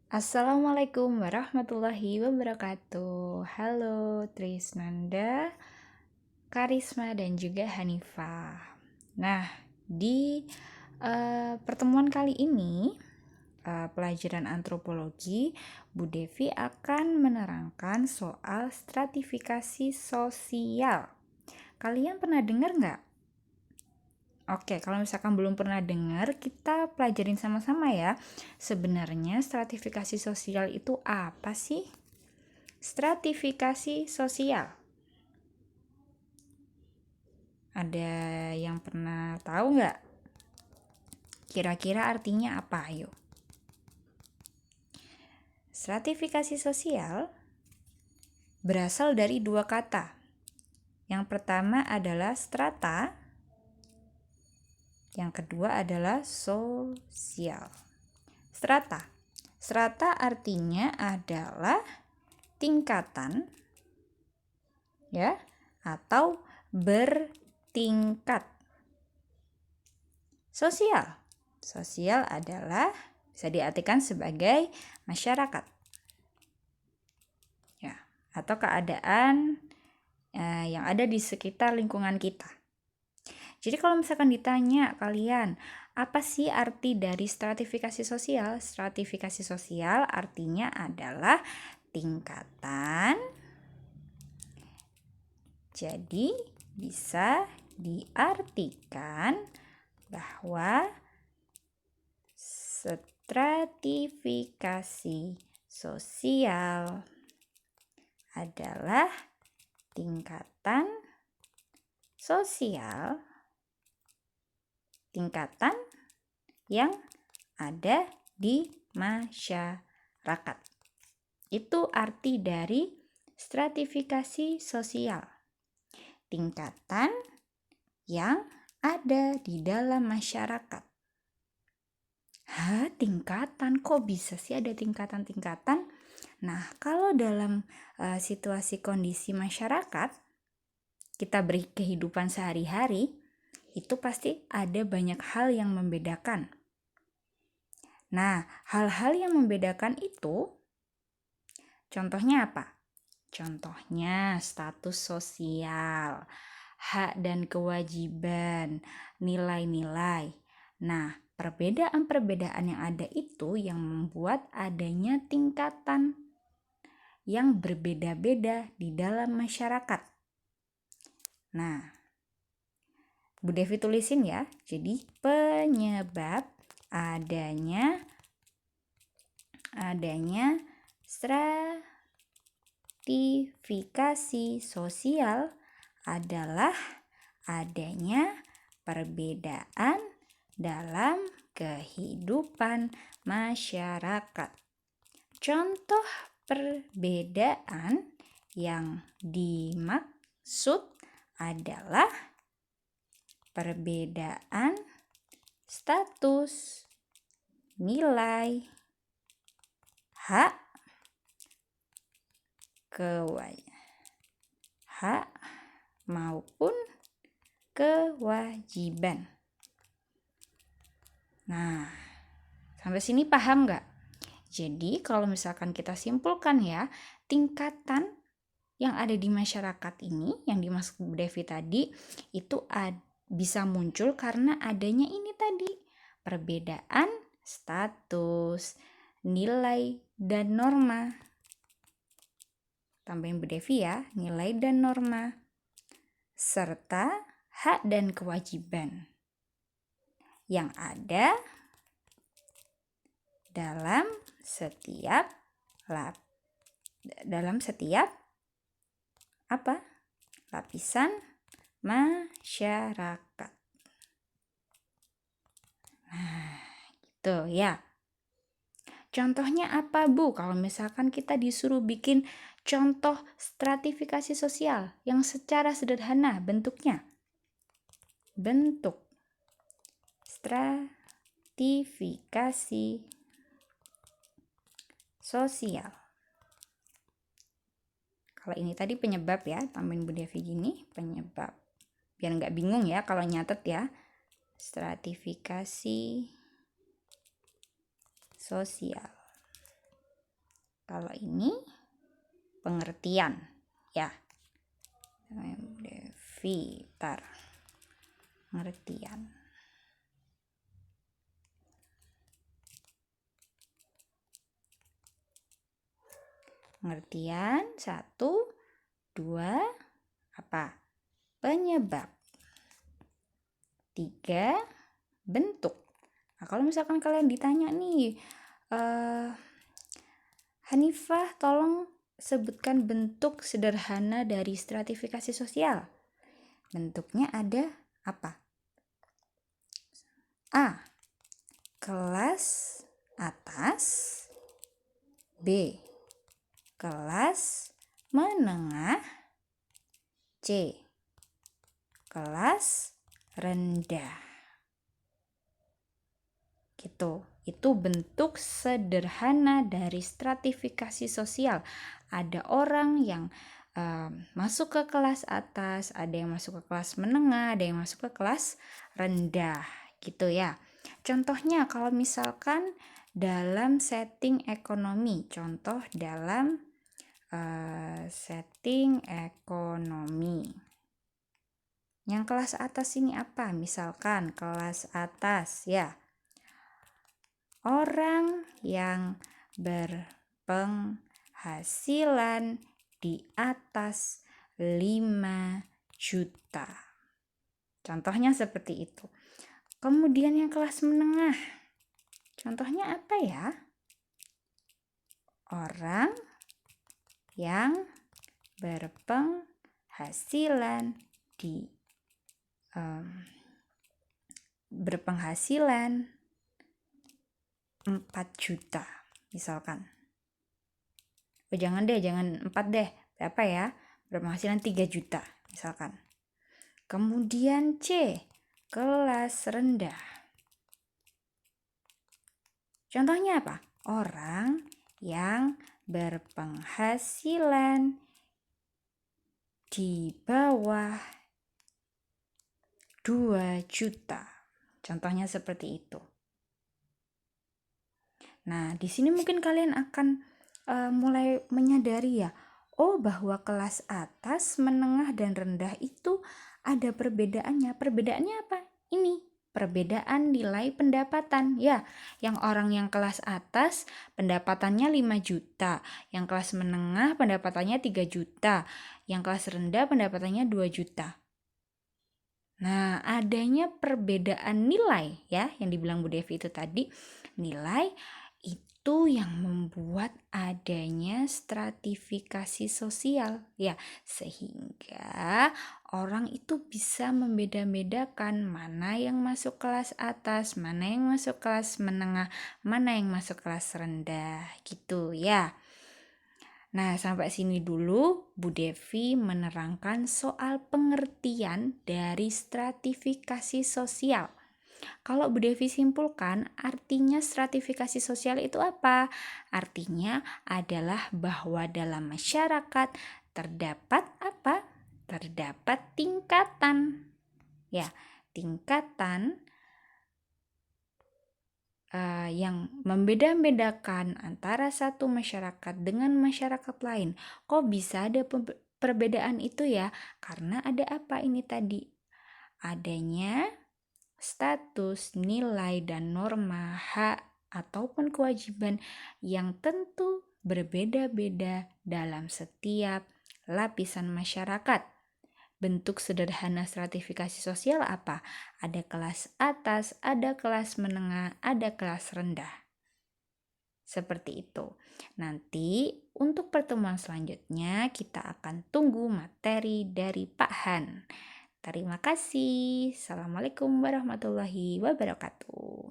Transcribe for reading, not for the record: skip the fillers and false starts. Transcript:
Assalamualaikum warahmatullahi wabarakatuh. Halo Trisnanda, Karisma dan juga Hanifah. Nah, di pertemuan kali ini pelajaran antropologi, Bu Devi akan menerangkan soal stratifikasi sosial. Kalian pernah dengar nggak? Oke, kalau misalkan belum pernah dengar, kita pelajarin sama-sama ya. Sebenarnya stratifikasi sosial itu apa sih? Stratifikasi sosial. Ada yang pernah tahu nggak? Kira-kira artinya apa? Ayo. Stratifikasi sosial berasal dari dua kata. Yang pertama adalah strata, yang kedua adalah sosial. Strata. Strata artinya adalah tingkatan ya atau bertingkat. Sosial. Sosial adalah bisa diartikan sebagai masyarakat. Ya, atau keadaan yang ada di sekitar lingkungan kita. Jadi kalau misalkan ditanya kalian, apa sih arti dari stratifikasi sosial? Stratifikasi sosial artinya adalah tingkatan. Jadi bisa diartikan bahwa stratifikasi sosial adalah tingkatan sosial, tingkatan yang ada di masyarakat. Itu arti dari stratifikasi sosial. Tingkatan yang ada di dalam masyarakat. Tingkatan? Kok bisa sih ada tingkatan-tingkatan? Nah, kalau dalam situasi kondisi masyarakat, kita beri kehidupan sehari-hari, itu pasti ada banyak hal yang membedakan. Nah, hal-hal yang membedakan itu, contohnya apa? Contohnya status sosial, hak dan kewajiban, nilai-nilai. Nah, perbedaan-perbedaan yang ada itu yang membuat adanya tingkatan yang berbeda-beda di dalam masyarakat. Nah, Bu Devi tulisin ya. Jadi penyebab adanya stratifikasi sosial adalah adanya perbedaan dalam kehidupan masyarakat. Contoh perbedaan yang dimaksud adalah perbedaan status, nilai, hak maupun kewajiban. Nah, sampai sini paham nggak? Jadi kalau misalkan kita simpulkan ya, tingkatan yang ada di masyarakat ini, yang dimaksud Bu Devi tadi, itu bisa muncul karena adanya ini tadi, perbedaan status, nilai, dan norma. Tambahin Bu Devi ya, nilai dan norma, serta hak dan kewajiban yang ada dalam setiap lapisan masyarakat. Nah, gitu ya. Contohnya apa, Bu? Kalau misalkan kita disuruh bikin contoh stratifikasi sosial yang secara sederhana bentuknya. Bentuk stratifikasi sosial. Kalau ini tadi penyebab ya, tambahin Bu Devi gini, penyebab. Biar nggak bingung ya kalau nyatet ya. Stratifikasi sosial. Kalau ini pengertian, ya. Devitar. Pengertian. Pengertian 1, 2, apa? Penyebab. 3, bentuk. Nah, kalau misalkan kalian ditanya nih, Hanifah tolong sebutkan bentuk sederhana dari stratifikasi sosial. Bentuknya ada apa? A. Kelas atas. B. Kelas menengah. C. Kelas rendah. Gitu. Itu bentuk sederhana dari stratifikasi sosial. Ada orang yang masuk ke kelas atas, ada yang masuk ke kelas menengah, ada yang masuk ke kelas rendah, gitu ya. Contohnya kalau misalkan dalam setting ekonomi, contoh dalam setting ekonomi. Yang kelas atas ini apa? Misalkan kelas atas ya. Orang yang berpenghasilan di atas 5 juta. Contohnya seperti itu. Kemudian yang kelas menengah. Contohnya apa ya? Orang yang berpenghasilan berpenghasilan 4 juta misalkan. Jangan 4 deh. Berapa ya? Berpenghasilan 3 juta misalkan. Kemudian C, kelas rendah. Contohnya apa? Orang yang berpenghasilan di bawah 2 juta. Contohnya seperti itu. Nah, di sini mungkin kalian akan mulai menyadari ya, bahwa kelas atas, menengah, dan rendah itu ada perbedaannya. Perbedaannya apa? Ini, perbedaan nilai pendapatan. Ya, yang orang yang kelas atas pendapatannya 5 juta, yang kelas menengah pendapatannya 3 juta, yang kelas rendah pendapatannya 2 juta. Nah, adanya perbedaan nilai ya, yang dibilang Bu Devi itu tadi, nilai itu yang membuat adanya stratifikasi sosial ya, sehingga orang itu bisa membeda-bedakan mana yang masuk kelas atas, mana yang masuk kelas menengah, mana yang masuk kelas rendah gitu ya. Nah, sampai sini dulu Bu Devi menerangkan soal pengertian dari stratifikasi sosial. Kalau Bu Devi simpulkan, artinya stratifikasi sosial itu apa? Artinya adalah bahwa dalam masyarakat terdapat apa? Terdapat tingkatan. Ya, tingkatan yang membeda-bedakan antara satu masyarakat dengan masyarakat lain. Kok bisa ada perbedaan itu ya? Karena ada apa ini tadi? Adanya status, nilai, dan norma, hak, ataupun kewajiban yang tentu berbeda-beda dalam setiap lapisan masyarakat. Bentuk sederhana stratifikasi sosial apa? Ada kelas atas, ada kelas menengah, ada kelas rendah. Seperti itu. Nanti untuk pertemuan selanjutnya kita akan tunggu materi dari Pak Han. Terima kasih. Assalamualaikum warahmatullahi wabarakatuh.